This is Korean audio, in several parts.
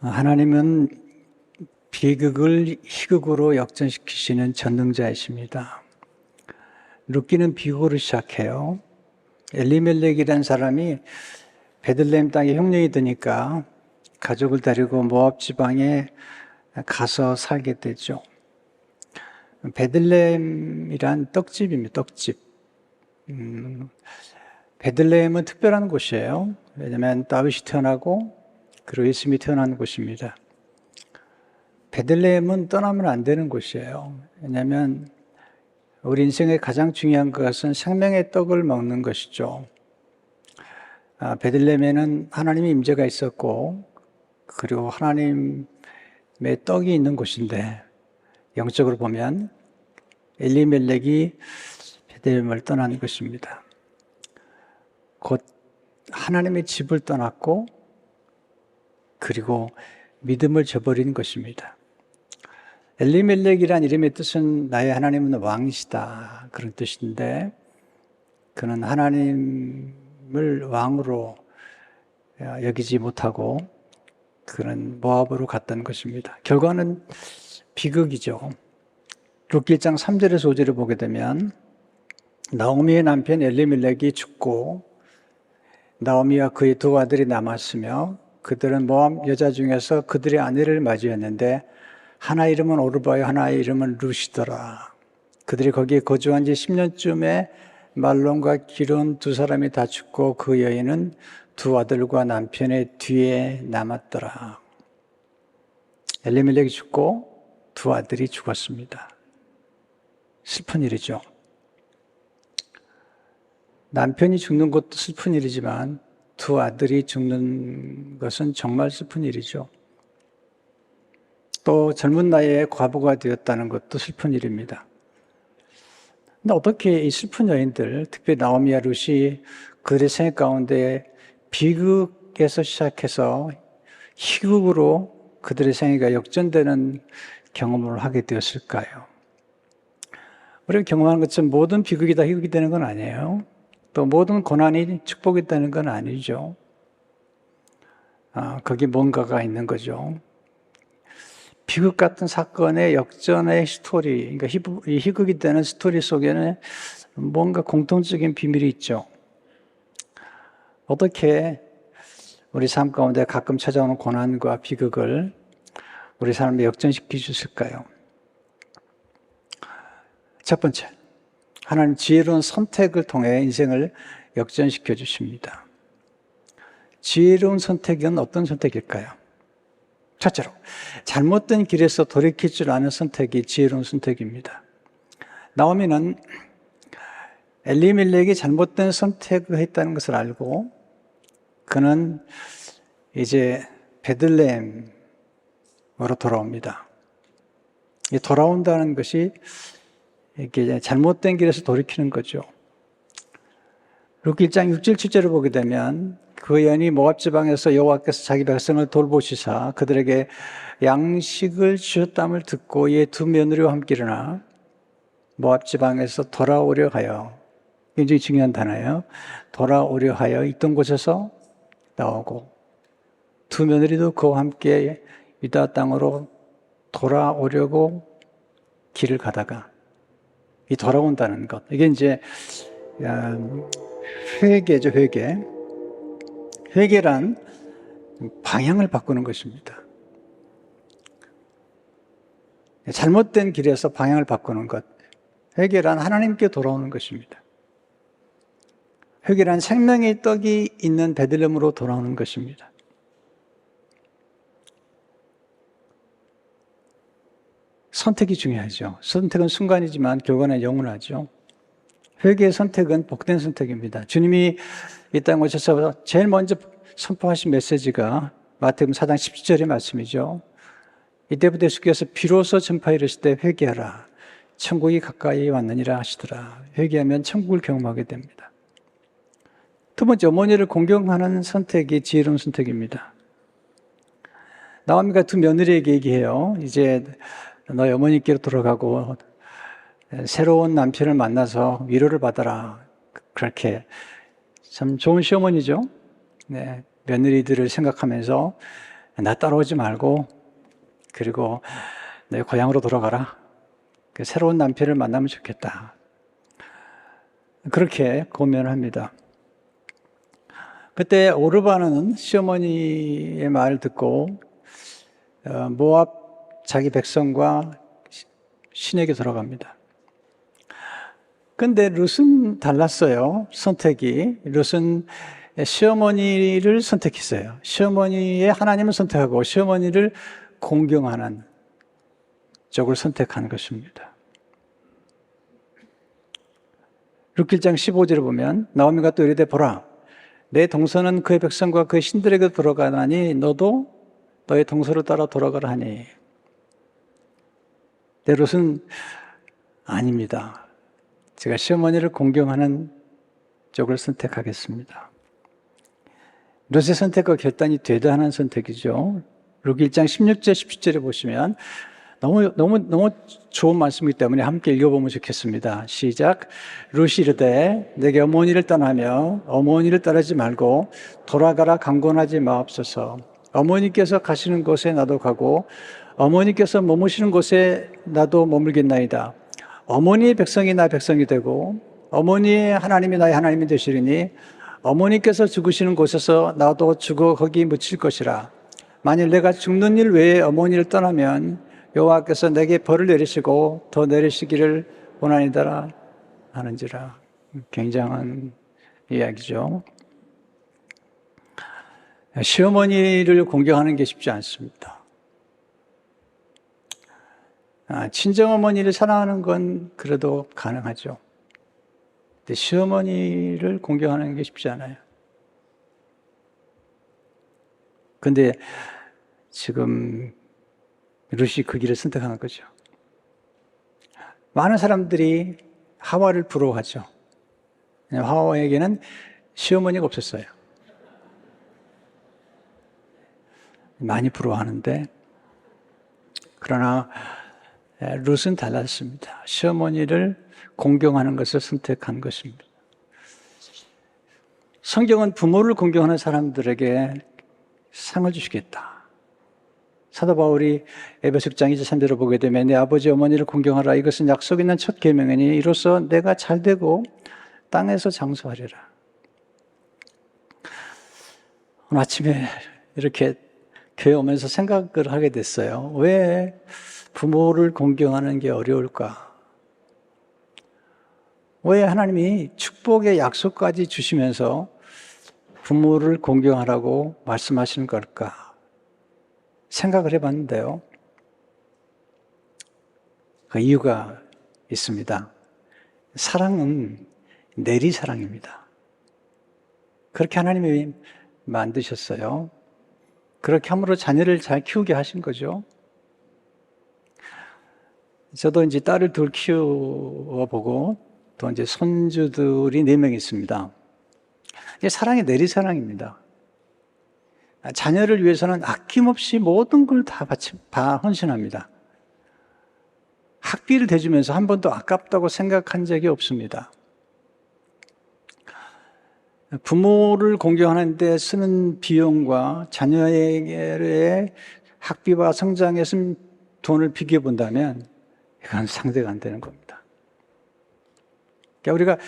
하나님은 비극을 희극으로 역전시키시는 전능자이십니다. 룻기는 비극으로 시작해요. 엘리멜렉이라는 사람이 베들레헴 땅에 흉년이 드니까 가족을 데리고 모압 지방에 가서 살게 되죠. 베들레헴이란 떡집입니다. 떡집. 베들레헴은 특별한 곳이에요. 왜냐하면 다윗이 태어나고 그리고 예수님이 태어난 곳입니다. 베들레헴은 떠나면 안 되는 곳이에요. 왜냐하면 우리 인생의 가장 중요한 것은 생명의 떡을 먹는 것이죠. 베들레헴에는 하나님의 임재가 있었고 그리고 하나님의 떡이 있는 곳인데 영적으로 보면 엘리멜렉이 베들레헴을 떠난 것입니다. 곧 하나님의 집을 떠났고 그리고 믿음을 저버린 것입니다. 엘리멜렉이란 이름의 뜻은 나의 하나님은 왕이시다 그런 뜻인데 그는 하나님을 왕으로 여기지 못하고 그는 모압으로 갔던 것입니다. 결과는 비극이죠. 룻기 1장 3절에서 5절을 보게 되면 나오미의 남편 엘리멜렉이 죽고 나오미와 그의 두 아들이 남았으며 그들은 모압 여자 중에서 그들의 아내를 맞이했는데 하나 이름은 오르바요 하나의 이름은 룻이더라. 그들이 거기에 거주한 지 10년쯤에 말론과 기론 두 사람이 다 죽고 그 여인은 두 아들과 남편의 뒤에 남았더라. 엘리멜렉이 죽고 두 아들이 죽었습니다. 슬픈 일이죠. 남편이 죽는 것도 슬픈 일이지만 두 아들이 죽는 것은 정말 슬픈 일이죠. 또 젊은 나이에 과부가 되었다는 것도 슬픈 일입니다. 근데 어떻게 이 슬픈 여인들, 특별히 나오미와 룻이 그들의 생애 가운데 비극에서 시작해서 희극으로 그들의 생애가 역전되는 경험을 하게 되었을까요? 우리가 경험하는 것처럼 모든 비극이 다 희극이 되는 건 아니에요. 또 모든 고난이 축복이 되는 건 아니죠. 거기 뭔가가 있는 거죠. 비극 같은 사건의 역전의 스토리, 그러니까 희극이 되는 스토리 속에는 뭔가 공통적인 비밀이 있죠. 어떻게 우리 삶 가운데 가끔 찾아오는 고난과 비극을 우리 삶에 역전시킬 수 있을까요? 첫 번째, 하나님 지혜로운 선택을 통해 인생을 역전시켜 주십니다. 지혜로운 선택은 어떤 선택일까요? 첫째로, 잘못된 길에서 돌이킬 줄 아는 선택이 지혜로운 선택입니다. 나오미는 엘리멜렉이 잘못된 선택을 했다는 것을 알고 그는 이제 베들레헴으로 돌아옵니다. 이 돌아온다는 것이 이렇게 잘못된 길에서 돌이키는 거죠. 룻기 1장 6절 7절을 보게 되면 그 여인이 모압 지방에서 여호와께서 자기 백성을 돌보시사 그들에게 양식을 주셨담을 듣고 이에 두 며느리와 함께 일어나 모압 지방에서 돌아오려 하여, 굉장히 중요한 단어예요. 돌아오려 하여 있던 곳에서 나오고 두 며느리도 그와 함께 유다 땅으로 돌아오려고 길을 가다가 이 돌아온다는 것, 이게 이제 회개죠. 회개란 방향을 바꾸는 것입니다. 잘못된 길에서 방향을 바꾸는 것. 회개란 하나님께 돌아오는 것입니다. 회개란 생명의 떡이 있는 베들레헴으로 돌아오는 것입니다. 선택이 중요하죠. 선택은 순간이지만 결과는 영원하죠. 회개의 선택은 복된 선택입니다. 주님이 이 땅에 오셔서 제일 먼저 선포하신 메시지가 마태복음 4장 17절의 말씀이죠. 이때부터 예수께서 비로소 전파 이르실 때 회개하라. 천국이 가까이 왔느니라 하시더라. 회개하면 천국을 경험하게 됩니다. 두 번째, 어머니를 공경하는 선택이 지혜로운 선택입니다. 나오미가 두 며느리에게 얘기해요. 이제 너희 어머니께로 돌아가고 새로운 남편을 만나서 위로를 받아라. 그렇게 참 좋은 시어머니죠. 네, 며느리들을 생각하면서 나 따라오지 말고 그리고 내 고향으로 돌아가라. 그 새로운 남편을 만나면 좋겠다. 그렇게 고민을 합니다. 그때 오르바는 시어머니의 말을 듣고 모압 자기 백성과 신에게 돌아갑니다. 근데 룻은 달랐어요. 선택이. 룻은 시어머니를 선택했어요. 시어머니의 하나님을 선택하고 시어머니를 공경하는 쪽을 선택한 것입니다. 룻기장 15절을 보면 나오미가 또 이르되 보라 내 동서는 그의 백성과 그의 신들에게 돌아가나니 너도 너의 동서를 따라 돌아가라 하니 내 룻은 아닙니다. 제가 시어머니를 공경하는 쪽을 선택하겠습니다. 룻의 선택과 결단이 대단한 선택이죠. 룻 1장 16절 17절에 보시면 너무 좋은 말씀이기 때문에 함께 읽어보면 좋겠습니다. 시작. 룻이 이르되 내게 어머니를 떠나며 어머니를 따르지 말고 돌아가라 강권하지 마옵소서. 어머니께서 가시는 곳에 나도 가고 어머니께서 머무시는 곳에 나도 머물겠나이다. 어머니의 백성이 나의 백성이 되고 어머니의 하나님이 나의 하나님이 되시리니 어머니께서 죽으시는 곳에서 나도 죽어 거기 묻힐 것이라. 만일 내가 죽는 일 외에 어머니를 떠나면 여호와께서 내게 벌을 내리시고 더 내리시기를 원하니다라 하는지라. 굉장한 이야기죠. 시어머니를 공경하는 게 쉽지 않습니다. 친정어머니를 사랑하는 건 그래도 가능하죠. 근데 시어머니를 공경하는 게 쉽지 않아요. 근데 지금 룻이 그 길을 선택한 거죠. 많은 사람들이 하와를 부러워하죠. 하와에게는 시어머니가 없었어요. 많이 부러워하는데 그러나 룻은 달랐습니다. 시어머니를 공경하는 것을 선택한 것입니다. 성경은 부모를 공경하는 사람들에게 상을 주시겠다. 사도 바울이 에베소 6장 23절을 보게 되면 내 아버지 어머니를 공경하라. 이것은 약속 있는 첫 계명이니 이로써 내가 잘되고 땅에서 장수하리라. 오늘 아침에 이렇게 교회 오면서 생각을 하게 됐어요. 왜 부모를 공경하는 게 어려울까? 왜 하나님이 축복의 약속까지 주시면서 부모를 공경하라고 말씀하시는 걸까? 생각을 해봤는데요. 그 이유가 있습니다. 사랑은 내리사랑입니다. 그렇게 하나님이 만드셨어요. 그렇게 함으로 자녀를 잘 키우게 하신 거죠. 저도 이제 딸을 둘 키워보고 또 이제 손주들이 4명 있습니다. 이게 사랑이 내리사랑입니다. 자녀를 위해서는 아낌없이 모든 걸 다 헌신합니다. 학비를 대주면서 한 번도 아깝다고 생각한 적이 없습니다. 부모를 공경하는 데 쓰는 비용과 자녀의 학비와 성장에 쓴 돈을 비교해본다면 이건 상대가 안 되는 겁니다. 그러니까 우리가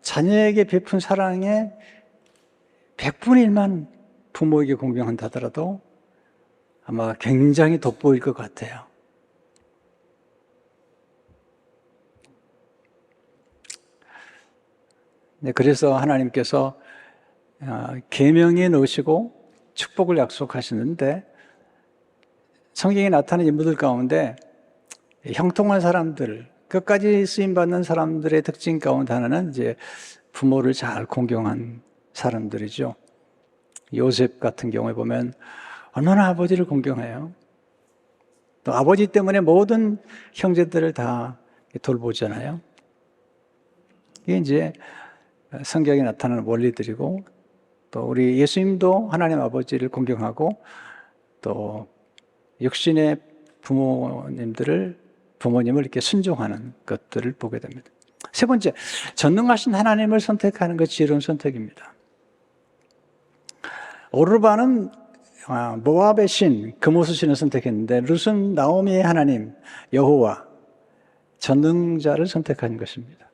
자녀에게 베푼 사랑의 100분의 1만 부모에게 공경한다 하더라도 아마 굉장히 돋보일 것 같아요. 네, 그래서 하나님께서 계명에 넣으시고 축복을 약속하시는데 성경에 나타나는 인물들 가운데 형통한 사람들, 끝까지 쓰임받는 사람들의 특징 가운데 하나는 이제 부모를 잘 공경한 사람들이죠. 요셉 같은 경우에 보면 얼마나 아버지를 공경해요. 또 아버지 때문에 모든 형제들을 다 돌보잖아요. 이게 이제 성경에 나타나는 원리들이고 또 우리 예수님도 하나님 아버지를 공경하고 또 육신의 부모님을 이렇게 순종하는 것들을 보게 됩니다. 세 번째, 전능하신 하나님을 선택하는 것 지혜로운 선택입니다. 오르바는 모압의 신, 그모스 신을 선택했는데 룻은 나오미의 하나님, 여호와, 전능자를 선택한 것입니다.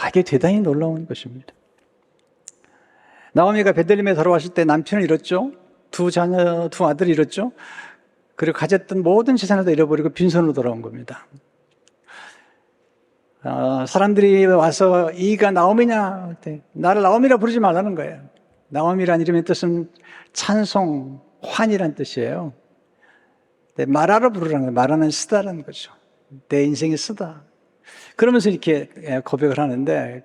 이게 대단히 놀라운 것입니다. 나오미가 베들레헴에 돌아왔을 때 남편을 잃었죠. 두 자녀, 두 아들을 잃었죠. 그리고 가졌던 모든 재산을 다 잃어버리고 빈손으로 돌아온 겁니다. 사람들이 와서 이가 나오미냐? 나를 나오미라 부르지 말라는 거예요. 나오미란 이름의 뜻은 찬송, 환이란 뜻이에요. 마라로 부르라는 거예요. 마라는 쓰다라는 거죠. 내 인생이 쓰다. 그러면서 이렇게 고백을 하는데,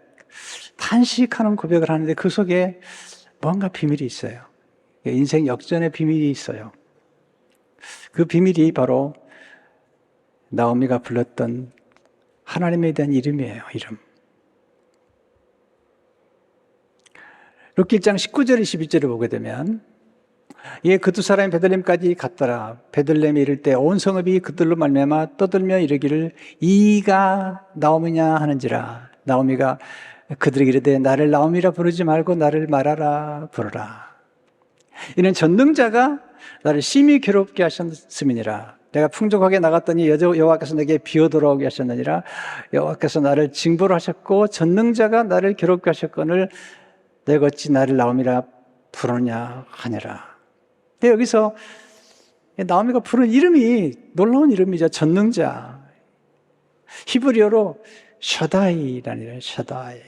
탄식하는 고백을 하는데 그 속에 뭔가 비밀이 있어요. 인생 역전의 비밀이 있어요. 그 비밀이 바로 나오미가 불렀던 하나님에 대한 이름이에요. 이름. 룻기 1장 19절 22절을 보게 되면 그 두 사람이 베들레헴까지 갔더라. 베들레헴에 이를 때 온 성읍이 그들로 말미암아 떠들며 이르기를 이가 나오미냐 하는지라. 나오미가 그들에게 이르되 나를 나오미라 부르지 말고 나를 마라라 부르라. 이는 전능자가 나를 심히 괴롭게 하셨음이니라. 내가 풍족하게 나갔더니 여호와께서 내게 비어 돌아오게 하셨느니라. 여호와께서 나를 징벌 하셨고 전능자가 나를 괴롭게 하셨거늘 내가 어찌 나를 나오미라 부르냐 하니라. 근데 여기서 나오미가 부른 이름이 놀라운 이름이죠. 전능자. 히브리어로 샤다이라는 이름이에요. 샤다이.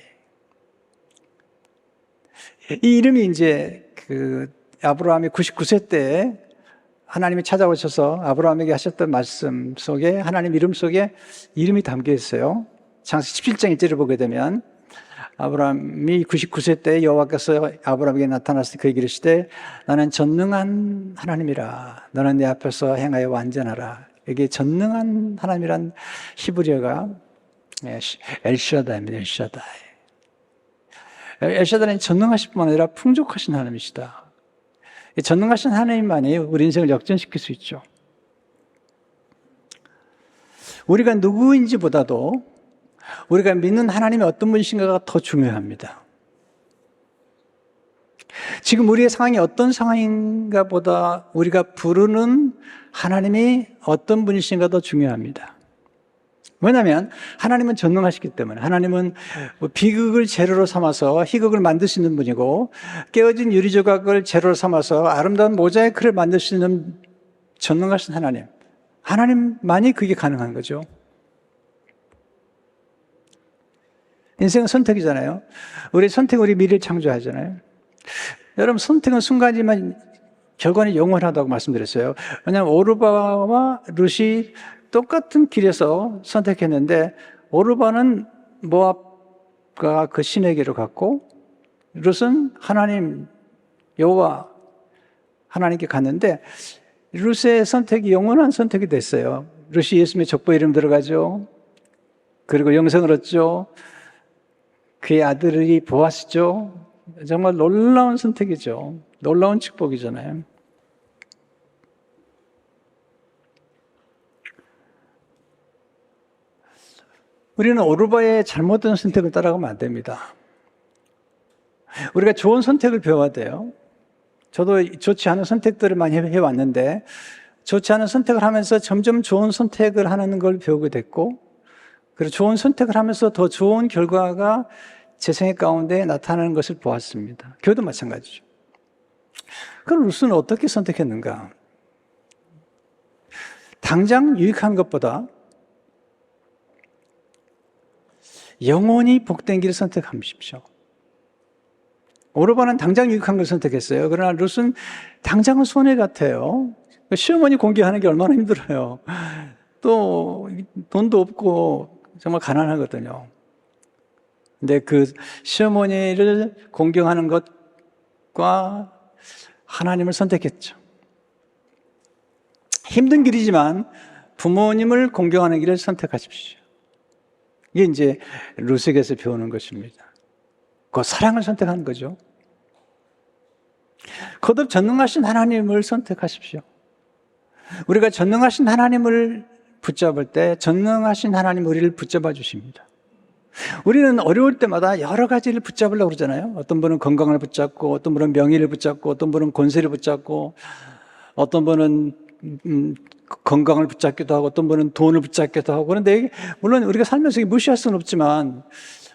이 이름이 이제 아브라함이 99세 때 하나님이 찾아오셔서 아브라함에게 하셨던 말씀 속에 하나님 이름 속에 이름이 담겨 있어요. 창세기 17장 1절을 보게 되면 아브라함이 99세 때 여호와께서 아브라함에게 나타났을 때 그에게 이르시되 나는 전능한 하나님이라. 너는 내 앞에서 행하여 완전하라. 여기 전능한 하나님이란 히브리어가 엘샤다입니다. 엘샤다이. 엘샤다는 전능하실 뿐만 아니라 풍족하신 하나님이시다. 전능하신 하나님만이 우리 인생을 역전시킬 수 있죠. 우리가 누구인지보다도 우리가 믿는 하나님이 어떤 분이신가가 더 중요합니다. 지금 우리의 상황이 어떤 상황인가 보다 우리가 부르는 하나님이 어떤 분이신가 더 중요합니다. 왜냐하면 하나님은 전능하시기 때문에 하나님은 비극을 재료로 삼아서 희극을 만들 수 있는 분이고 깨어진 유리조각을 재료로 삼아서 아름다운 모자이크를 만들 수 있는 전능하신 하나님만이 그게 가능한 거죠. 인생은 선택이잖아요. 우리 선택은 우리 미래를 창조하잖아요. 여러분 선택은 순간이지만 결과는 영원하다고 말씀드렸어요. 왜냐하면 오르바와 룻이 똑같은 길에서 선택했는데 오르바는 모압과 그 신에게로 갔고 룻은 하나님 여호와 하나님께 갔는데 룻의 선택이 영원한 선택이 됐어요. 룻이 예수님의 족보 이름 들어가죠. 그리고 영생을 얻죠. 그의 아들이 보아스죠. 정말 놀라운 선택이죠. 놀라운 축복이잖아요. 우리는 오르바의 잘못된 선택을 따라가면 안 됩니다. 우리가 좋은 선택을 배워야 돼요. 저도 좋지 않은 선택들을 많이 해왔는데 좋지 않은 선택을 하면서 점점 좋은 선택을 하는 걸 배우게 됐고 그리고 좋은 선택을 하면서 더 좋은 결과가 제 생애 가운데 나타나는 것을 보았습니다. 교회도 마찬가지죠. 그럼 룻은 어떻게 선택했는가? 당장 유익한 것보다 영원히 복된 길을 선택하십시오. 오르바는 당장 유익한 걸 선택했어요. 그러나 룻은 당장은 손해 같아요. 시어머니 공개하는 게 얼마나 힘들어요. 또 돈도 없고 정말 가난하거든요. 근데 그 시어머니를 공경하는 것과 하나님을 선택했죠. 힘든 길이지만 부모님을 공경하는 길을 선택하십시오. 이게 이제 룻에게서 배우는 것입니다. 그 사랑을 선택하는 거죠. 거듭 전능하신 하나님을 선택하십시오. 우리가 전능하신 하나님을 붙잡을 때 전능하신 하나님 우리를 붙잡아 주십니다. 우리는 어려울 때마다 여러 가지를 붙잡으려고 그러잖아요. 어떤 분은 건강을 붙잡고, 어떤 분은 명예를 붙잡고, 어떤 분은 권세를 붙잡고, 어떤 분은 건강을 붙잡기도 하고, 어떤 분은 돈을 붙잡기도 하고. 그런데 물론 우리가 살면서 무시할 수는 없지만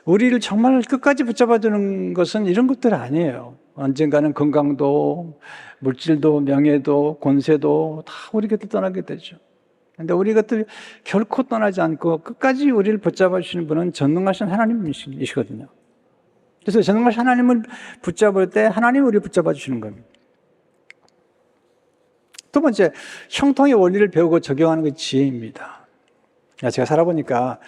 우리를 정말 끝까지 붙잡아주는 것은 이런 것들 아니에요. 언젠가는 건강도, 물질도, 명예도, 권세도 다 우리 곁을 떠나게 되죠. 근데 우리 것들 결코 떠나지 않고 끝까지 우리를 붙잡아 주시는 분은 전능하신 하나님이시거든요. 그래서 전능하신 하나님을 붙잡을 때 하나님이 우리를 붙잡아 주시는 겁니다. 두 번째, 형통의 원리를 배우고 적용하는 게 지혜입니다. 제가 살아보니까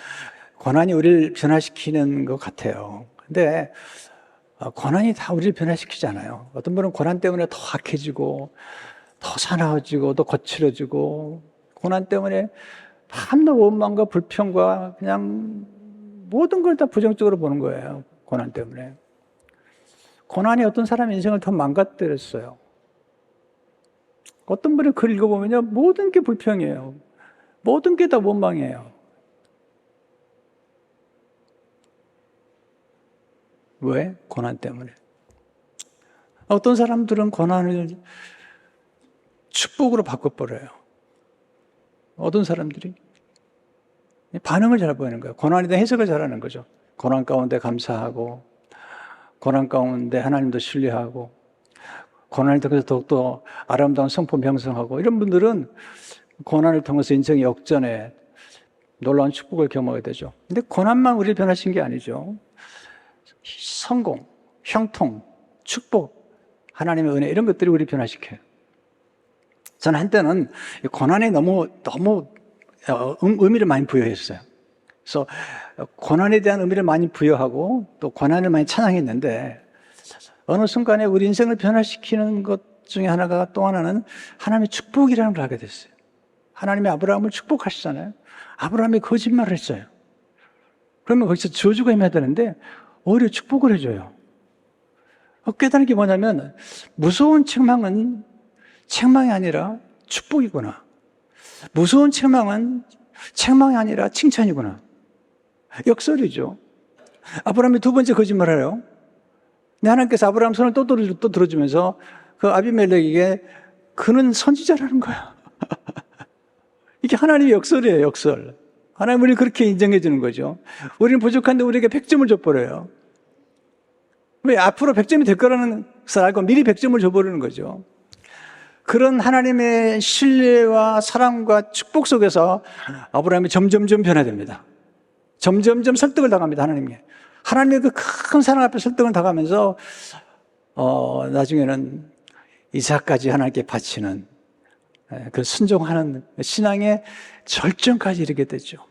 고난이 우리를 변화시키는 것 같아요. 근데 고난이 다 우리를 변화시키지 않아요. 어떤 분은 고난 때문에 더 악해지고 더 사나워지고 더 거칠어지고, 고난 때문에 밤낮 원망과 불평과 그냥 모든 걸 다 부정적으로 보는 거예요. 고난 때문에. 고난이 어떤 사람의 인생을 더 망가뜨렸어요. 어떤 분의 글 읽어보면요, 모든 게 불평이에요. 모든 게 다 원망이에요. 왜? 고난 때문에. 어떤 사람들은 고난을 축복으로 바꿔버려요. 어떤 사람들이 반응을 잘 보이는 거예요. 고난에 대한 해석을 잘하는 거죠. 고난 가운데 감사하고, 고난 가운데 하나님도 신뢰하고, 고난을 통해서 더욱더 아름다운 성품 형성하고, 이런 분들은 고난을 통해서 인생의 역전에 놀라운 축복을 경험하게 되죠. 근데 고난만 우리를 변화시킨 게 아니죠. 성공, 형통, 축복, 하나님의 은혜, 이런 것들이 우리를 변화시켜요. 저는 한때는 고난에 너무 의미를 많이 부여했어요. 그래서 고난에 대한 의미를 많이 부여하고 또 고난을 많이 찬양했는데, 어느 순간에 우리 인생을 변화시키는 것 중에 하나가, 또 하나는 하나님의 축복이라는 걸 알게 됐어요. 하나님이 아브라함을 축복하시잖아요. 아브라함이 거짓말을 했어요. 그러면 거기서 저주가 임해야 되는데 오히려 축복을 해줘요. 깨달은 게 뭐냐면, 무서운 책망은 책망이 아니라 축복이구나. 무서운 책망은 책망이 아니라 칭찬이구나. 역설이죠. 아브라함이 두 번째 거짓말을 해요. 근데 하나님께서 아브라함 손을 또 들어주면서 그 아비멜렉에게 그는 선지자라는 거야. 이게 하나님의 역설이에요, 역설. 하나님 우리를 그렇게 인정해 주는 거죠. 우리는 부족한데 우리에게 100점을 줘버려요. 왜? 앞으로 100점이 될 거라는 것을 알고 미리 100점을 줘버리는 거죠. 그런 하나님의 신뢰와 사랑과 축복 속에서 아브라함이 점점점 변화됩니다. 점점점 설득을 당합니다, 하나님께. 하나님의 그 큰 사랑 앞에 설득을 당하면서 나중에는 이삭까지 하나님께 바치는, 그 순종하는 신앙의 절정까지 이르게 되죠.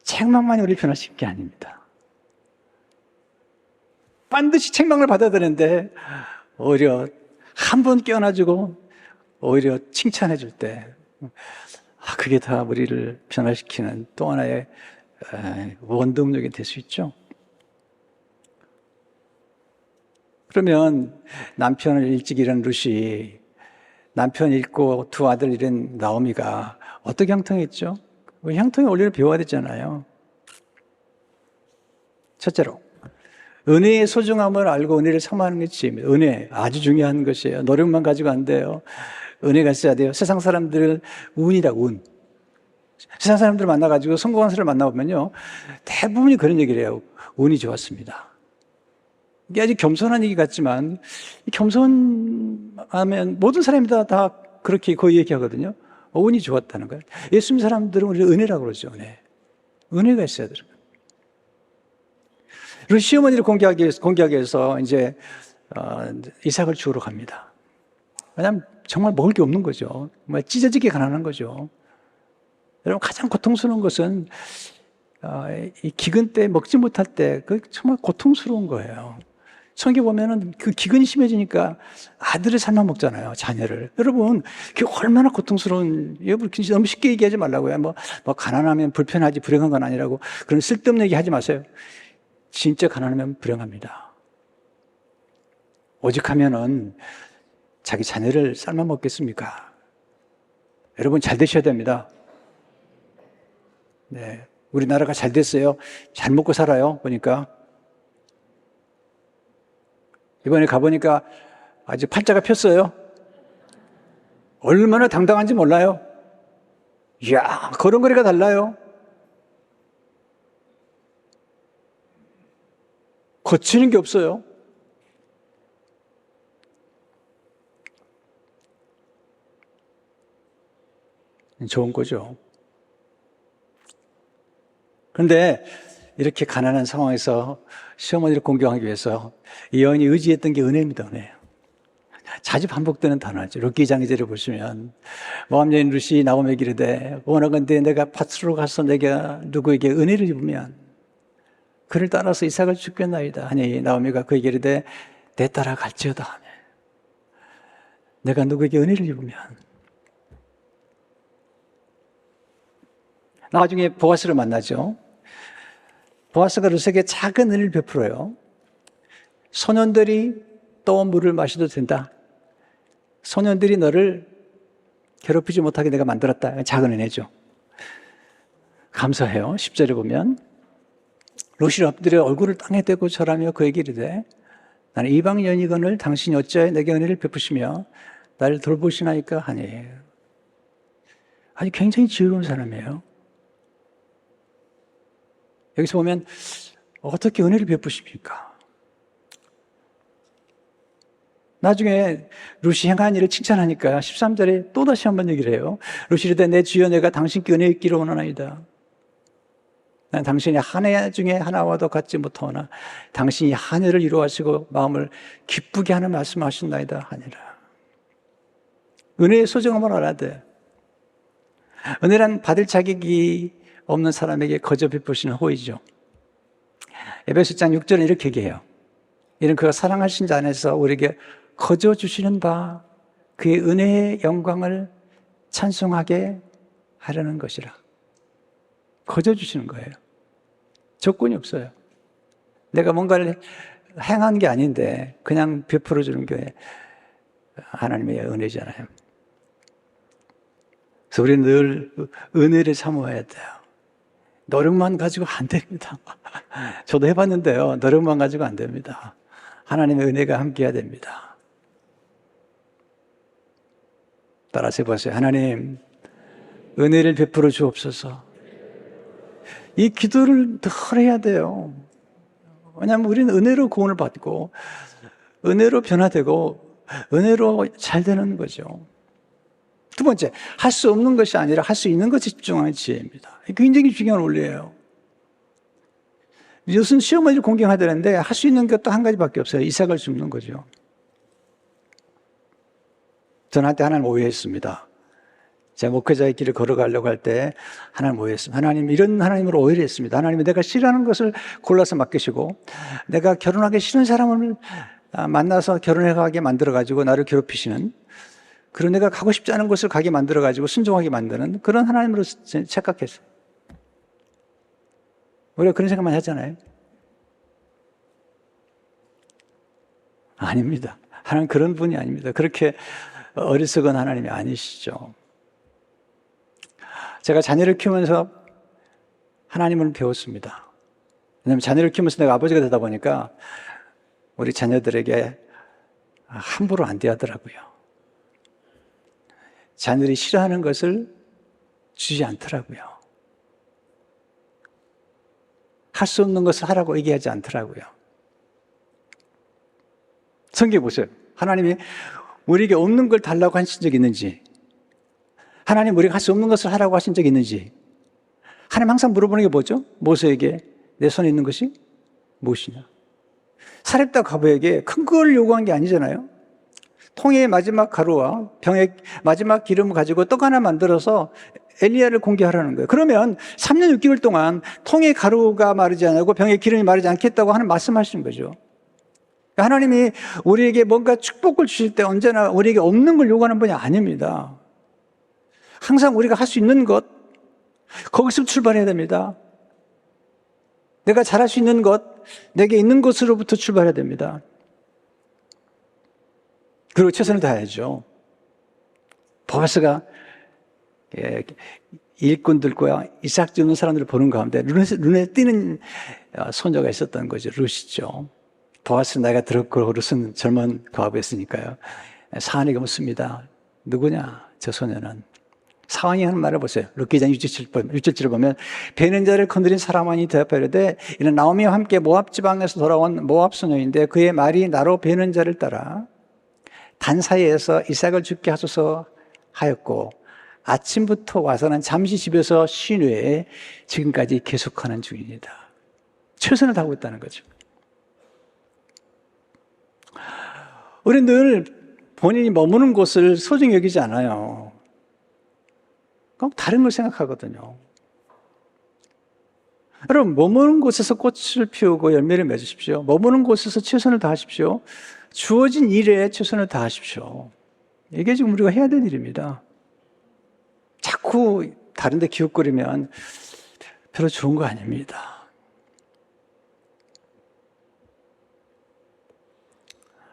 책망만이 우리를 변화시킨 게 아닙니다. 반드시 책망을 받아야 되는데 오히려 한 번 깨어나주고 오히려 칭찬해 줄 때, 그게 다 우리를 변화시키는 또 하나의 원동력이 될 수 있죠. 그러면 남편을 일찍 잃은 룻이 남편 잃고 두 아들 잃은 나오미가 어떻게 형통했죠? 형통의 원리를 배워야 되잖아요. 첫째로, 은혜의 소중함을 알고 은혜를 사모하는 게 지혜입니다. 은혜 아주 중요한 것이에요. 노력만 가지고 안 돼요. 은혜가 있어야 돼요. 세상 사람들은 운이라고, 운. 세상 사람들을 만나가지고 성공한 사람을 만나보면요, 대부분이 그런 얘기를 해요. 운이 좋았습니다. 이게 아주 겸손한 얘기 같지만, 겸손하면 모든 사람이 다 그렇게 거의 얘기하거든요. 운이 좋았다는 거예요. 예수 믿는 사람들은 우리 은혜라고 그러죠. 은혜. 은혜가 있어야 돼요. 그리고 시어머니를 공개하기 위해서 이제 이삭을 주우러 갑니다. 왜냐하면 정말 먹을 게 없는 거죠. 정말 찢어지게 가난한 거죠. 여러분, 가장 고통스러운 것은 이 기근 때 먹지 못할 때, 그 정말 고통스러운 거예요. 성경 보면은 그 기근이 심해지니까 아들을 삶아 먹잖아요, 자녀를. 여러분, 그게 얼마나 고통스러운, 여러분, 너무 쉽게 얘기하지 말라고요. 뭐 가난하면 불편하지 불행한 건 아니라고 그런 쓸데없는 얘기 하지 마세요. 진짜 가난하면 불행합니다. 오직하면은 자기 자녀를 삶아 먹겠습니까? 여러분, 잘 되셔야 됩니다. 네. 우리나라가 잘 됐어요. 잘 먹고 살아요. 보니까. 이번에 가보니까 아주 팔자가 폈어요. 얼마나 당당한지 몰라요. 이야, 걸음걸이가 달라요. 거치는 게 없어요. 좋은 거죠. 그런데 이렇게 가난한 상황에서 시어머니를 공경하기 위해서 이 여인이 의지했던 게 은혜입니다, 은혜. 자주 반복되는 단어죠. 룻기 2장 2절을 보시면 모압 여인 룻이 나오며 이르되 원하건대 내가 밭으로 가서 내가 누구에게 은혜를 입으면 그를 따라서 이삭을 죽겠나이다 하니 나오미가 그에게 이르되 내 따라 갈지어다 하며 내가 누구에게 은혜를 입으면 나중에 보아스를 만나죠. 보아스가 룻에게 작은 은혜를 베풀어요. 소년들이 또 물을 마셔도 된다. 소년들이 너를 괴롭히지 못하게 내가 만들었다. 작은 은혜죠. 감사해요. 10절에 보면 룻이 엎드려 얼굴을 땅에 대고 절하며 그에게 이르되 나는 이방 여인이거늘 당신이 어찌하여 내게 은혜를 베푸시며 나를 돌보시나이까 하니. 아주 굉장히 지혜로운 사람이에요. 여기서 보면 어떻게 은혜를 베푸십니까? 나중에 룻이 행한 일을 칭찬하니까 13절에 또다시 한번 얘기를 해요. 룻이 이르되 내 주여 내가 당신께 은혜 있기를 원하나이다. 난 당신이 한 해 중에 하나와도 같지 못하오나 당신이 한 해를 이루어하시고 마음을 기쁘게 하는 말씀하신나이다 하니라. 은혜의 소중함을 알아야 돼. 은혜란 받을 자격이 없는 사람에게 거저 베푸시는 호의죠. 에베소장 6절은 이렇게 얘기해요. 이는 그가 사랑하신 자 안에서 우리에게 거저 주시는 바 그의 은혜의 영광을 찬송하게 하려는 것이라. 거저 주시는 거예요. 조건이 없어요. 내가 뭔가를 행한 게 아닌데 그냥 베풀어 주는 게 하나님의 은혜잖아요. 그래서 우리는 늘 은혜를 사모해야 돼요. 노력만 가지고 안 됩니다. 저도 해봤는데요. 노력만 가지고 안 됩니다. 하나님의 은혜가 함께해야 됩니다. 따라서 해보세요. 하나님, 은혜를 베풀어 주옵소서. 이 기도를 늘 해야 돼요. 왜냐하면 우리는 은혜로 구원을 받고 은혜로 변화되고 은혜로 잘 되는 거죠. 두 번째, 할 수 없는 것이 아니라 할 수 있는 것에 집중하는 지혜입니다. 굉장히 중요한 원리예요. 이것은 시어머니를 공경하되는데 할 수 있는 것도 한 가지밖에 없어요. 이삭을 줍는 거죠. 저한테 하나님 오해했습니다. 제가 목회자의 길을 걸어가려고 할 때 하나님 오해했습니다. 하나님 이런 하나님으로 오해를 했습니다. 하나님은 내가 싫어하는 것을 골라서 맡기시고 내가 결혼하기 싫은 사람을 만나서 결혼해가게 만들어가지고 나를 괴롭히시는 그런 내가 가고 싶지 않은 곳을 가게 만들어가지고 순종하게 만드는 그런 하나님으로 착각했어요. 우리가 그런 생각만 하잖아요. 아닙니다. 하나님 그런 분이 아닙니다. 그렇게 어리석은 하나님이 아니시죠. 제가 자녀를 키우면서 하나님을 배웠습니다. 왜냐하면 자녀를 키우면서 내가 아버지가 되다 보니까 우리 자녀들에게 함부로 안 대하더라고요. 자녀들이 싫어하는 것을 주지 않더라고요. 할 수 없는 것을 하라고 얘기하지 않더라고요. 성경에 보세요. 하나님이 우리에게 없는 걸 달라고 하신 적이 있는지, 하나님 우리가 할 수 없는 것을 하라고 하신 적이 있는지, 하나님 항상 물어보는 게 뭐죠? 모세에게 내 손에 있는 것이 무엇이냐? 사렙다 과부에게 큰 걸 요구한 게 아니잖아요. 통의 마지막 가루와 병의 마지막 기름을 가지고 떡 하나 만들어서 엘리야를 공개하라는 거예요. 그러면 3년 6개월 동안 통의 가루가 마르지 않고 병의 기름이 마르지 않겠다고 하는 말씀하시는 거죠. 하나님이 우리에게 뭔가 축복을 주실 때 언제나 우리에게 없는 걸 요구하는 분이 아닙니다. 항상 우리가 할 수 있는 것, 거기서 출발해야 됩니다. 내가 잘할 수 있는 것, 내게 있는 것으로부터 출발해야 됩니다. 그리고 최선을 다해야죠. 보아스가 일꾼들과 이삭 주는 사람들을 보는 가운데 눈에 띄는 소녀가 있었던 거죠. 룻이죠. 보아스 나이가 들었고 룻은 젊은 과부였으니까요. 사안에게 묻습니다. 누구냐? 저 소녀는. 상황이 하는 말을 보세요. 룻기장 6절을 보면 베는 자를 건드린 사람만이 대답하려되 이는 나오미와 함께 모압 지방에서 돌아온 모압 소녀인데 그의 말이 나로 베는 자를 따라 단사이에서 이삭을 죽게 하소서 하였고 아침부터 와서는 잠시 집에서 쉰 후에 지금까지 계속하는 중입니다. 최선을 다하고 있다는 거죠. 우리는 늘 본인이 머무는 곳을 소중히 여기지 않아요. 꼭 다른 걸 생각하거든요. 여러분, 머무는 곳에서 꽃을 피우고 열매를 맺으십시오. 머무는 곳에서 최선을 다하십시오. 주어진 일에 최선을 다하십시오. 이게 지금 우리가 해야 될 일입니다. 자꾸 다른 데 기웃거리면 별로 좋은 거 아닙니다.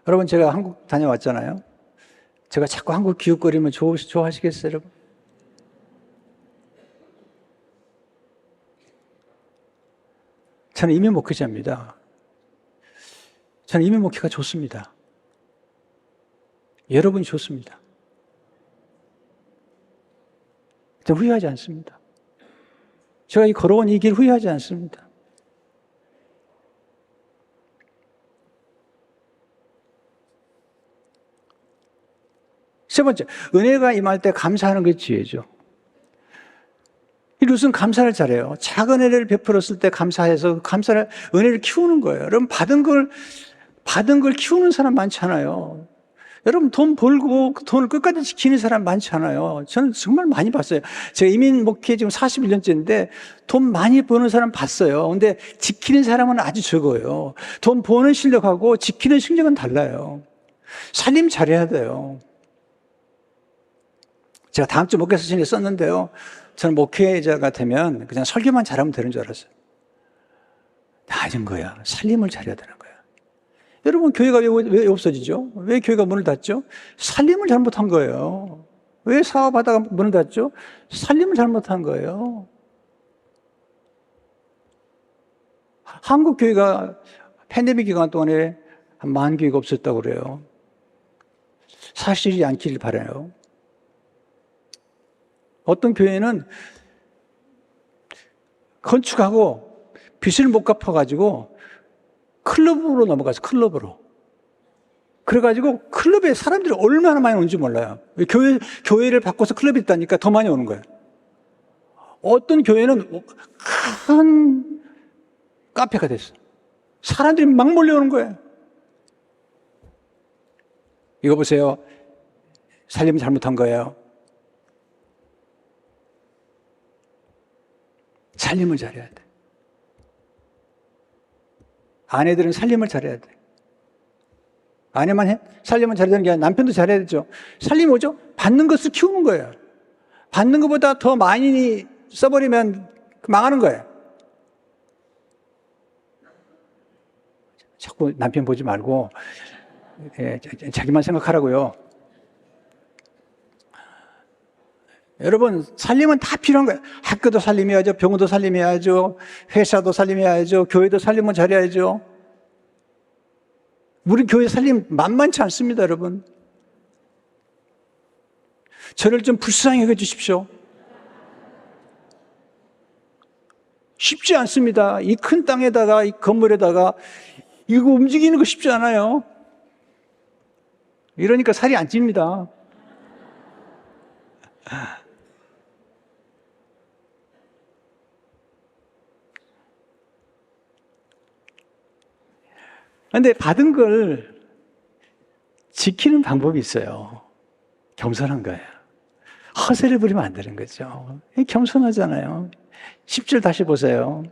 여러분, 제가 한국 다녀왔잖아요. 제가 자꾸 한국 기웃거리면 좋아하시겠어요, 여러분? 저는 이민 목회자입니다. 저는 이민 목회가 좋습니다. 여러분이 좋습니다. 저는 후회하지 않습니다. 제가 이 걸어온 이 길 후회하지 않습니다. 세 번째, 은혜가 임할 때 감사하는 게 지혜죠. 이 룻은 감사를 잘해요. 작은 은혜를 베풀었을 때 감사해서 은혜를 키우는 거예요. 여러분, 받은 걸 키우는 사람 많잖아요. 여러분, 돈 벌고 그 돈을 끝까지 지키는 사람 많잖아요. 저는 정말 많이 봤어요. 제가 이민 목회 지금 41년째인데 돈 많이 버는 사람 봤어요. 근데 지키는 사람은 아주 적어요. 돈 버는 실력하고 지키는 실력은 달라요. 살림 잘해야 돼요. 제가 다음 주 목회 서신에 썼는데요. 저는 목회자가 되면 그냥 설교만 잘하면 되는 줄 알았어요. 낮은 거야. 살림을 잘해야 되는 거야. 여러분, 교회가 왜 없어지죠? 왜 교회가 문을 닫죠? 살림을 잘못한 거예요. 왜 사업하다가 문을 닫죠? 살림을 잘못한 거예요. 한국 교회가 팬데믹 기간 동안에 한 10,000 교회가 없었다고 그래요. 사실이 않기를 바라요. 어떤 교회는 건축하고 빚을 못 갚아가지고 클럽으로 넘어가서 클럽으로. 그래가지고 클럽에 사람들이 얼마나 많이 오는지 몰라요. 교회를 바꿔서 클럽이 있다니까 더 많이 오는 거예요. 어떤 교회는 큰 카페가 됐어. 사람들이 막 몰려오는 거예요. 이거 보세요. 살림 잘못한 거예요. 살림을 잘해야 돼. 아내들은 살림을 잘해야 돼. 아내만 살림을 잘해야 되는 게 아니라 남편도 잘해야 되죠. 살림이 뭐죠? 받는 것을 키우는 거예요. 받는 것보다 더 많이 써버리면 망하는 거예요. 자꾸 남편 보지 말고 자기만 생각하라고요. 여러분, 살림은 다 필요한 거예요. 학교도 살림해야죠. 병원도 살림해야죠. 회사도 살림해야죠. 교회도 살림을 잘해야죠. 우리 교회 살림 만만치 않습니다, 여러분. 저를 좀 불쌍히 여겨 주십시오. 쉽지 않습니다. 이 큰 땅에다가, 이 건물에다가 이거 움직이는 거 쉽지 않아요. 이러니까 살이 안 찝니다. 그런데 받은 걸 지키는 방법이 있어요. 겸손한 거예요. 허세를 부리면 안 되는 거죠. 겸손하잖아요. 10절 다시 보세요.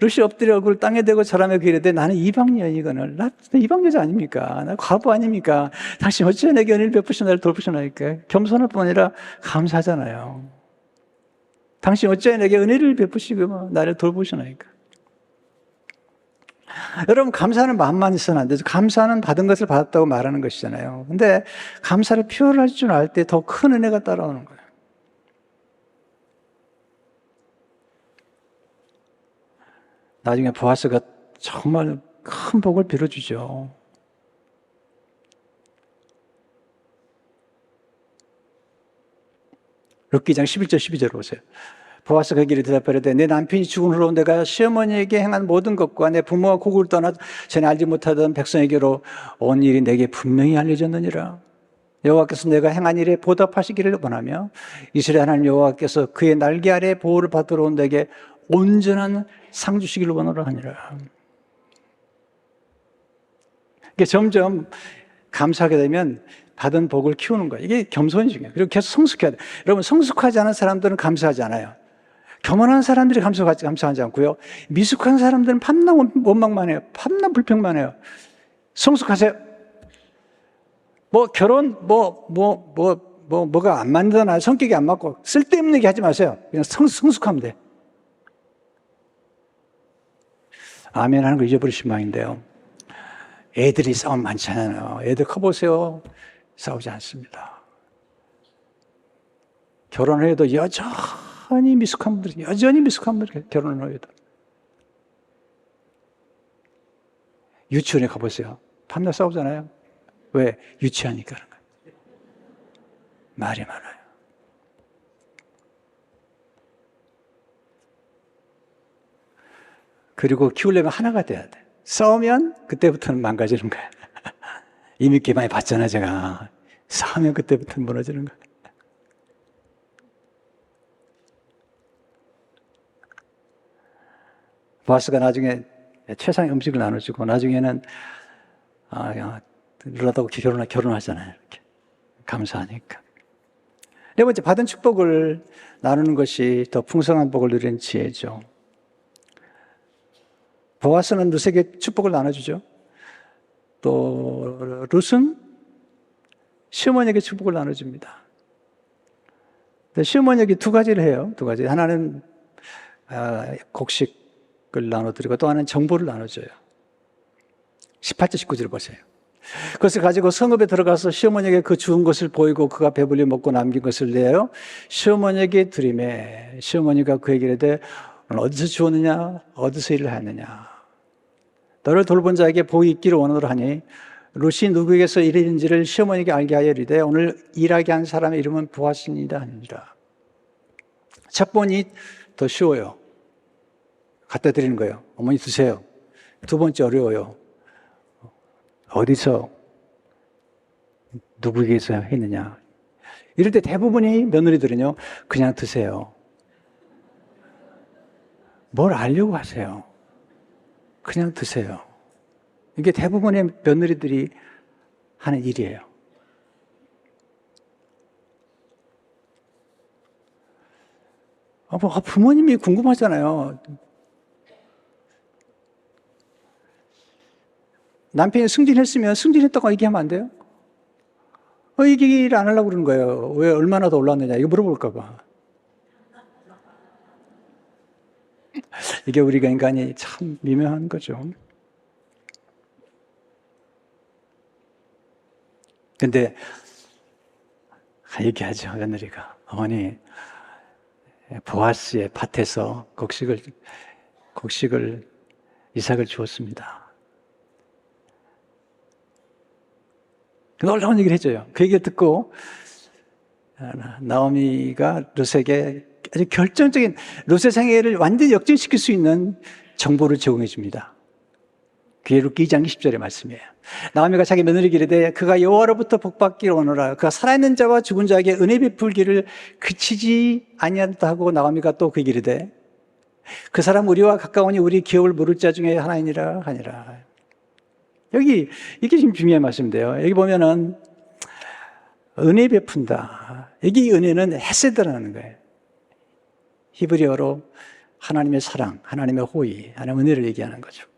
룻이 엎드려 얼굴을 땅에 대고 절하며 기르되 나는 이방여인이거늘. 나 이방여자 아닙니까? 나 과부 아닙니까? 당신 어찌 내게 은혜를 베푸시고 나를 돌보시나이까? 겸손할 뿐 아니라 감사하잖아요. 당신 어찌 내게 은혜를 베푸시고 나를 돌보시나이까? 여러분, 감사하는 마음만 있어는 안 되죠. 감사는 받은 것을 받았다고 말하는 것이잖아요. 근데 감사를 표현할 줄 알 때 더 큰 은혜가 따라오는 거예요. 나중에 보아스가 정말 큰 복을 빌어주죠. 룻기 2장 11절 12절 보세요. 보아스가 길에 대답하려되 내 남편이 죽은 후로 내가 시어머니에게 행한 모든 것과 내 부모와 고국을 떠나 전에 알지 못하던 백성에게로 온 일이 내게 분명히 알려졌느니라. 여호와께서 내가 행한 일에 보답하시기를 원하며 이스라엘 하나님 여호와께서 그의 날개 아래 보호를 받들어 온 내게 온전한 상 주시기를 원하노라 하니라. 이게 점점 감사하게 되면 받은 복을 키우는 거예요. 이게 겸손이 중요해요. 그리고 계속 성숙해야 돼요. 여러분, 성숙하지 않은 사람들은 감사하지 않아요. 교만한 사람들이 감사하지 않고요. 미숙한 사람들은 밤낮 원망만 해요. 밤낮 불평만 해요. 성숙하세요. 뭐가 안 맞거나 성격이 안 맞고 쓸데없는 얘기 하지 마세요. 그냥 성숙하면 돼. 아멘 하는 거 잊어버리신 모양인데요. 애들이 싸움 많잖아요. 애들 커보세요. 싸우지 않습니다. 결혼을 해도 여전히 미숙한 분들 결혼을 해도. 유치원에 가보세요. 밤낮 싸우잖아요. 왜? 유치하니까 그런 거예요. 말이 많아요. 그리고 키우려면 하나가 돼야 돼. 싸우면 그때부터는 망가지는 거야. 이미 꽤 많이 봤잖아, 제가. 싸우면 그때부터는 무너지는 거야. 보아스가 나중에 최상의 음식을 나눠주고, 나중에는, 누나하고 결혼하잖아요. 이렇게. 감사하니까. 네 번째, 받은 축복을 나누는 것이 더 풍성한 복을 누리는 지혜죠. 보아스는 룻에게 축복을 나눠주죠. 또 룻은 시어머니에게 축복을 나눠줍니다. 시어머니에게 두 가지를 해요. 두 가지. 하나는 곡식을 나눠드리고 또 하나는 정보를 나눠줘요. 18절 19절 보세요. 그것을 가지고 성읍에 들어가서 시어머니에게 그 주운 것을 보이고 그가 배불리 먹고 남긴 것을 내어 시어머니에게 드리매 시어머니가 그에게 이르되 어디서 주었느냐 어디서 일을 하느냐 너를 돌본 자에게 복이 있기를 원하노라 하니 룻이 누구에게서 일했는지를 시어머니에게 알게 하여 이르되 오늘 일하게 한 사람의 이름은 보아스니이다 하니라. 첫 번이 더 쉬워요. 갖다 드리는 거예요. 어머니 드세요. 두 번째 어려워요. 어디서 누구에게서 했느냐. 이럴 때 대부분이 며느리들은요 그냥 드세요. 뭘 알려고 하세요. 그냥 드세요. 이게 대부분의 며느리들이 하는 일이에요. 부모님이 궁금하잖아요. 남편이 승진했으면 승진했다고 얘기하면 안 돼요? 얘기를 안 하려고 그러는 거예요. 왜 얼마나 더 올랐느냐 이거 물어볼까 봐. 이게 우리가 인간이 참 미묘한 거죠. 근데 얘기하죠, 며느리가. 어머니, 보아스의 밭에서 곡식을 이삭을 주었습니다. 놀라운 얘기를 해줘요. 그 얘기를 듣고 나오미가 룻에게 아주 결정적인 룻의 생애를 완전히 역전시킬 수 있는 정보를 제공해 줍니다. 그게 룻기 2장 20절의 말씀이에요. 나오미가 자기 며느리에게 이르되 그가 여호와로부터 복받기를 원하노라. 그가 살아있는 자와 죽은 자에게 은혜 베풀기를 그치지 아니하다 하고 나오미가 또 그에게 이르되 그 사람 우리와 가까우니 우리 기업을 물을 자 중에 하나이니라 하니라. 이게 지금 중요한 말씀인데요. 여기 보면은 은혜 베푼다. 여기 은혜는 헤세드라는 거예요. 히브리어로 하나님의 사랑, 하나님의 호의, 하나님의 은혜를 얘기하는 거죠.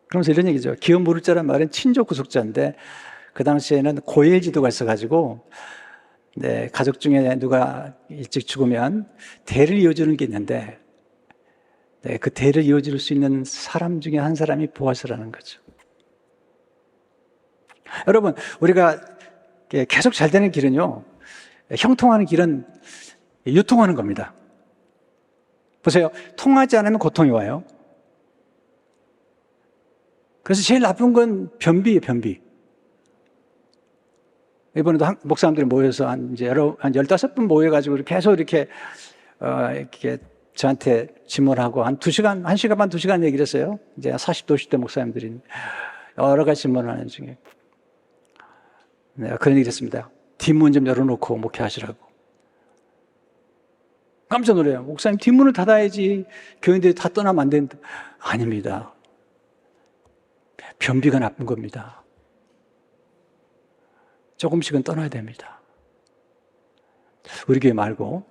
그러면서 이런 얘기죠. 기업 물을 자란 말은 친족 구속자인데 그 당시에는 고엘 지도가 있어가지고 가족 중에 누가 일찍 죽으면 대를 이어주는 게 있는데 그 대를 이어줄 수 있는 사람 중에 한 사람이 보아스라는 거죠. 여러분, 우리가 계속 잘 되는 길은요, 형통하는 길은 유통하는 겁니다. 보세요. 통하지 않으면 고통이 와요. 그래서 제일 나쁜 건 변비예요, 변비. 이번에도 목사님들이 모여서 한 15분 모여가지고 계속 이렇게 저한테 질문하고 한 2시간, 1시간 반, 2시간 얘기를 했어요. 이제 40대, 50대 목사님들이 여러 가지 질문을 하는 중에. 내가 그런 얘기를 했습니다. 뒷문 좀 열어놓고 목회하시라고. 깜짝 놀래요. 목사님, 뒷문을 닫아야지 교인들이 다 떠나면 안 되는데. 아닙니다. 변비가 나쁜 겁니다. 조금씩은 떠나야 됩니다. 우리 교회 말고.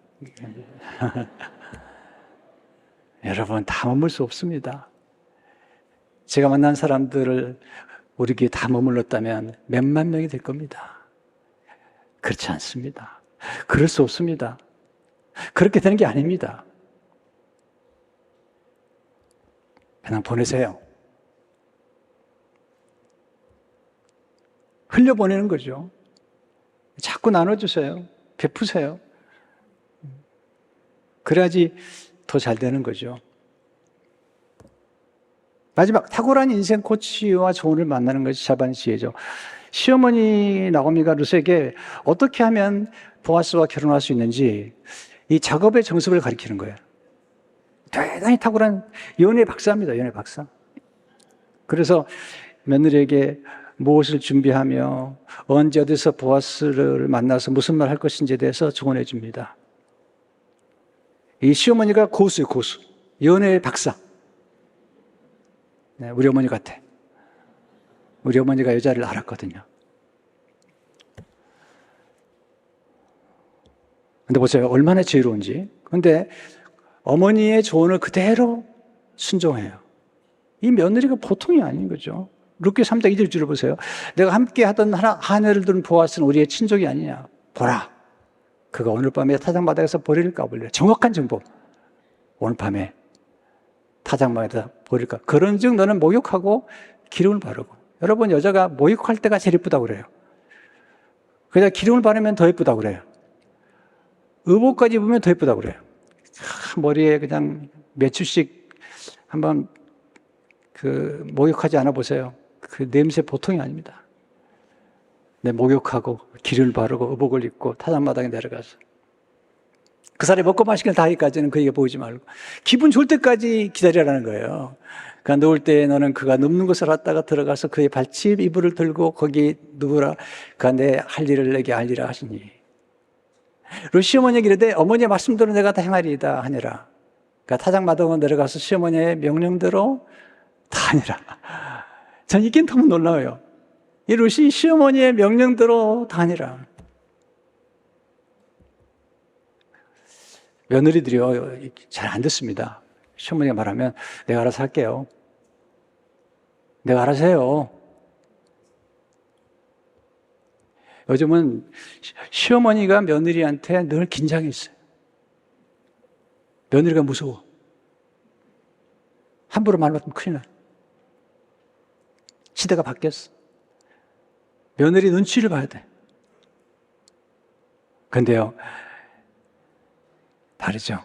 여러분, 다 머물 수 없습니다. 제가 만난 사람들을 우리 교회에 다 머물렀다면 몇만 명이 될 겁니다. 그렇지 않습니다. 그럴 수 없습니다. 그렇게 되는 게 아닙니다. 그냥 보내세요. 흘려보내는 거죠. 자꾸 나눠주세요. 베푸세요. 그래야지 더 잘 되는 거죠. 마지막, 탁월한 인생 코치와 조언을 만나는 것이 자반시예죠. 시어머니 나오미가 룻에게 어떻게 하면 보아스와 결혼할 수 있는지 이 작업의 정석을 가리키는 거예요. 대단히 탁월한 연애 박사입니다. 연애 박사. 그래서 며느리에게 무엇을 준비하며 언제 어디서 보아스를 만나서 무슨 말 할 것인지에 대해서 조언해 줍니다. 이 시어머니가 고수예요, 고수. 연애 박사. 네, 우리 어머니 같아. 우리 어머니가 여자를 알았거든요. 근데 보세요. 얼마나 지혜로운지. 근데 어머니의 조언을 그대로 순종해요. 이 며느리가 보통이 아닌 거죠. 룻기 3장 2절을 보세요. 내가 함께 하던 하늘을 두른 보아스는 우리의 친족이 아니냐. 보라. 그가 오늘 밤에 타작마당에서 보리를 까볼래. 정확한 정보. 오늘 밤에 타작마당에서 보리를 까. 그런즉 너는 목욕하고 기름을 바르고. 여러분, 여자가 목욕할 때가 제일 예쁘다고 그래요. 그냥 기름을 바르면 더 예쁘다고 그래요. 의복까지 입으면 더 예쁘다고 그래요. 머리에 그냥 몇 주씩 한번 목욕하지 않아 보세요. 그 냄새 보통이 아닙니다. 내 목욕하고 기름을 바르고 의복을 입고 타작마당에 내려가서 그 사람이 먹고 마시길 다 하기까지는 그에게 보이지 말고 기분 좋을 때까지 기다리라는 거예요. 그러니까 누울 때 너는 그가 눕는 곳을 갔다가 들어가서 그의 발집 이불을 들고 거기 누우라. 그가 내 할 일을 내게 알리라 하시니. 룻 시어머니에게 이르되 어머니의 말씀대로 내가 다 행하리이다 하니라. 그러니까 타작마당으로 내려가서 시어머니의 명령대로 다 하니라. 전 이게 너무 놀라워요. 이 룻이 시어머니의 명령대로 다 하니라. 며느리들이요, 잘 안 듣습니다. 시어머니가 말하면 내가 알아서 할게요. 내가 알아서 해요. 요즘은 시어머니가 며느리한테 늘 긴장이 있어요. 며느리가 무서워. 함부로 말 맞으면 큰일 나. 시대가 바뀌었어. 며느리 눈치를 봐야 돼. 근데요, 다르죠.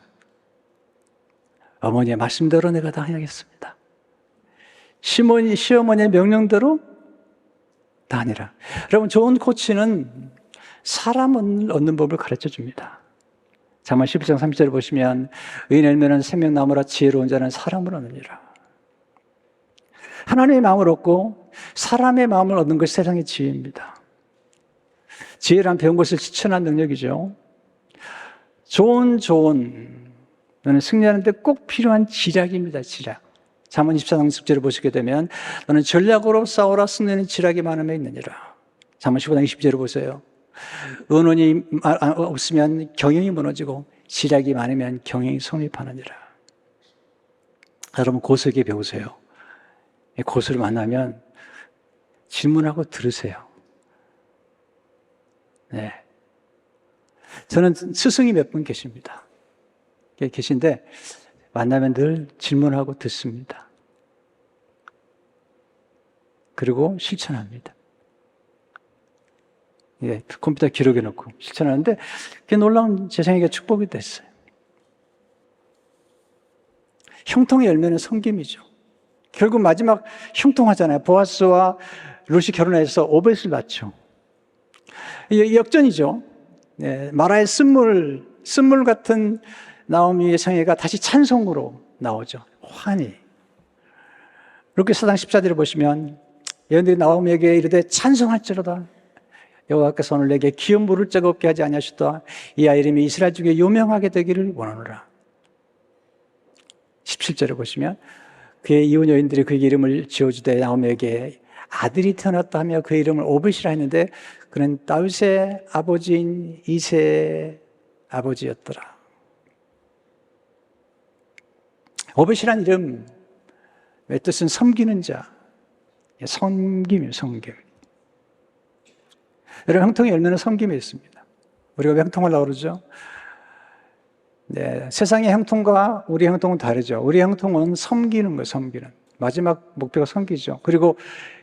어머니의 말씀대로 내가 다 해야겠습니다. 시어머니의 명령대로 다 아니라. 여러분, 좋은 코치는 사람을 얻는 법을 가르쳐 줍니다. 잠언 11장 30절을 보시면 의인 열매는 생명나무라 지혜로운 자는 사람을 얻느니라. 하나님의 마음을 얻고 사람의 마음을 얻는 것이 세상의 지혜입니다. 지혜란 배운 것을 실천한 능력이죠. 좋은 너는 승리하는 데 꼭 필요한 지략입니다. 지략. 잠언 24장 10절을 보시게 되면 너는 전략으로 싸우라 승리는 지략이 많음에 있느니라. 잠언 15장 20절을 보세요. 의논이 없으면 경영이 무너지고 지략이 많으면 경영이 성립하느니라. 여러분, 고수에게 배우세요. 고수를 만나면 질문하고 들으세요. 네. 저는 스승이 몇 분 계신데 만나면 늘 질문하고 듣습니다. 그리고 실천합니다. 예, 컴퓨터 기록해 놓고 실천하는데 그게 놀라운 제 생에게 축복이 됐어요. 형통의 열매는 섬김이죠. 결국 마지막 형통하잖아요. 보아스와 룻이 결혼해서 오벳을 낳죠. 역전이죠. 네, 마라의 쓴물 같은 나오미의 생애가 다시 찬송으로 나오죠. 환희. 룻기 4장 14절을 보시면 여인들이 나오미에게 이르되 찬송할지로다. 여호와께서 오늘 내게 기업 물을 적 없게 하지 아니하셨다. 이 아이 이름이 이스라엘 중에 유명하게 되기를 원하노라. 17절을 보시면 그의 이혼 여인들이 그에게 이름을 지어주되 나오미에게 아들이 태어났다 하며 그의 이름을 오벳이라 했는데 그는 다윗의 아버지인 이새의 아버지였더라. 오벳이란 이름의 뜻은 섬기는 자. 섬김이에요, 섬김. 여러분, 형통의 열매는 섬김에 있습니다. 우리가 왜 형통하려고 그러죠? 네, 세상의 형통과 우리 형통은 다르죠. 우리 형통은 섬기는 거예요, 섬기는. 마지막 목표가 섬기죠. 그리고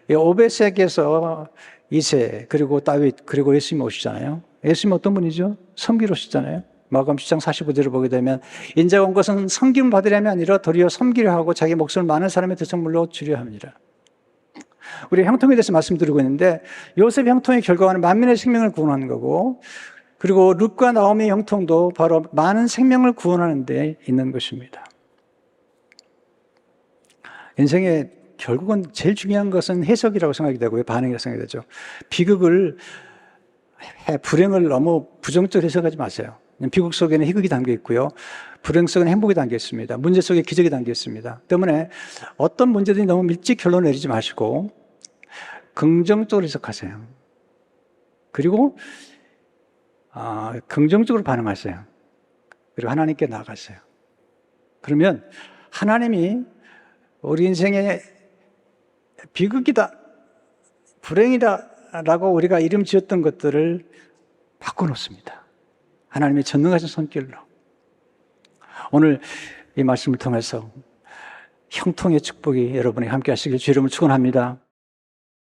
오벳에게서 이새, 그리고 다윗, 그리고 예수님이 오시잖아요. 예수님은 어떤 분이죠? 섬기러 오시잖아요. 마가복음 10장 45절을 보게 되면 인자가 온 것은 섬김을 받으려면 아니라 도리어 섬기려 하고 자기 목숨을 많은 사람의 대성물로 주려 합니다. 우리 형통에 대해서 말씀드리고 있는데 요셉의 형통의 결과는 만민의 생명을 구원하는 거고 그리고 룻과 나오미의 형통도 바로 많은 생명을 구원하는 데 있는 것입니다. 인생의 결국은 제일 중요한 것은 해석이라고 생각이 되고요. 반응이라고 생각이 되죠. 비극을, 불행을 너무 부정적으로 해석하지 마세요. 비극 속에는 희극이 담겨 있고요. 불행 속에는 행복이 담겨 있습니다. 문제 속에 기적이 담겨 있습니다. 때문에 어떤 문제든지 너무 일찍 결론을 내리지 마시고 긍정적으로 해석하세요. 그리고 긍정적으로 반응하세요. 그리고 하나님께 나아가세요. 그러면 하나님이 우리 인생에 비극이다, 불행이다 라고 우리가 이름 지었던 것들을 바꿔놓습니다. 하나님의 전능하신 손길로. 오늘 이 말씀을 통해서 형통의 축복이 여러분이 함께 하시길 주의 이름으로 축원합니다.